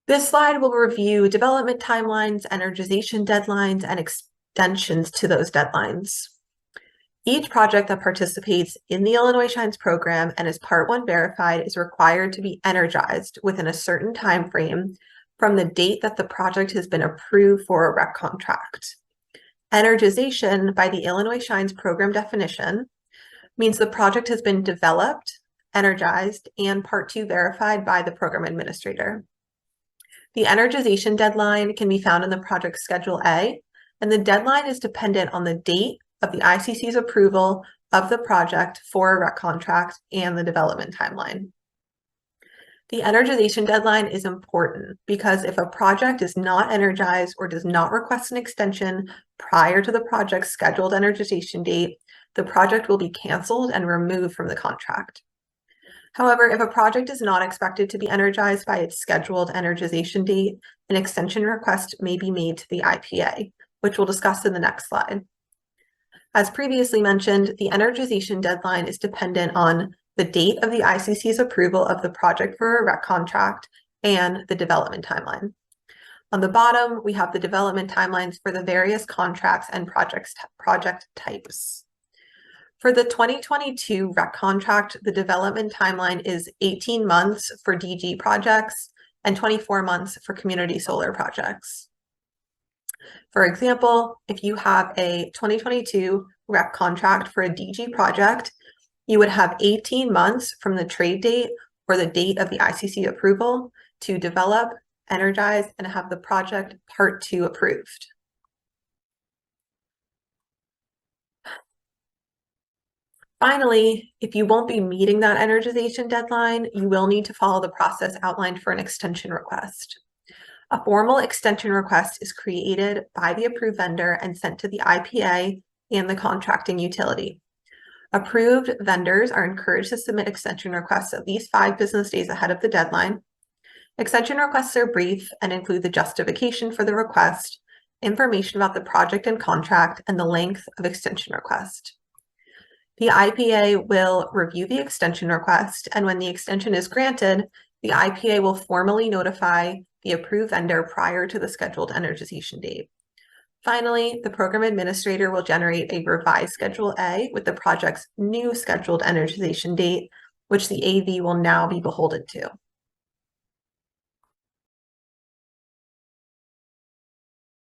This slide will review development timelines, energization deadlines, and extensions to those deadlines. Each project that participates in the Illinois Shines program and is Part 1 verified is required to be energized within a certain time frame from the date that the project has been approved for a REC contract. Energization, by the Illinois Shines program definition, means the project has been developed, energized, and Part 2 verified by the program administrator. The energization deadline can be found in the project Schedule A, and the deadline is dependent on the date of the ICC's approval of the project for a REC contract and the development timeline. The energization deadline is important because if a project is not energized or does not request an extension prior to the project's scheduled energization date, the project will be canceled and removed from the contract. However, if a project is not expected to be energized by its scheduled energization date, an extension request may be made to the IPA, which we'll discuss in the next slide. As previously mentioned, the energization deadline is dependent on the date of the ICC's approval of the project for a REC contract and the development timeline. On the bottom, we have the development timelines for the various contracts and project types. For the 2022 REC contract, the development timeline is 18 months for DG projects and 24 months for community solar projects. For example, if you have a 2022 REC contract for a DG project, you would have 18 months from the trade date or the date of the ICC approval to develop, energize, and have the project Part 2 approved. Finally, if you won't be meeting that energization deadline, you will need to follow the process outlined for an extension request. A formal extension request is created by the approved vendor and sent to the IPA and the contracting utility. Approved vendors are encouraged to submit extension requests at least 5 business days ahead of the deadline. Extension requests are brief and include the justification for the request, information about the project and contract, and the length of extension request. The IPA will review the extension request, and when the extension is granted, the IPA will formally notify the approved vendor prior to the scheduled energization date. Finally, the program administrator will generate a revised Schedule A with the project's new scheduled energization date, which the AV will now be beholden to.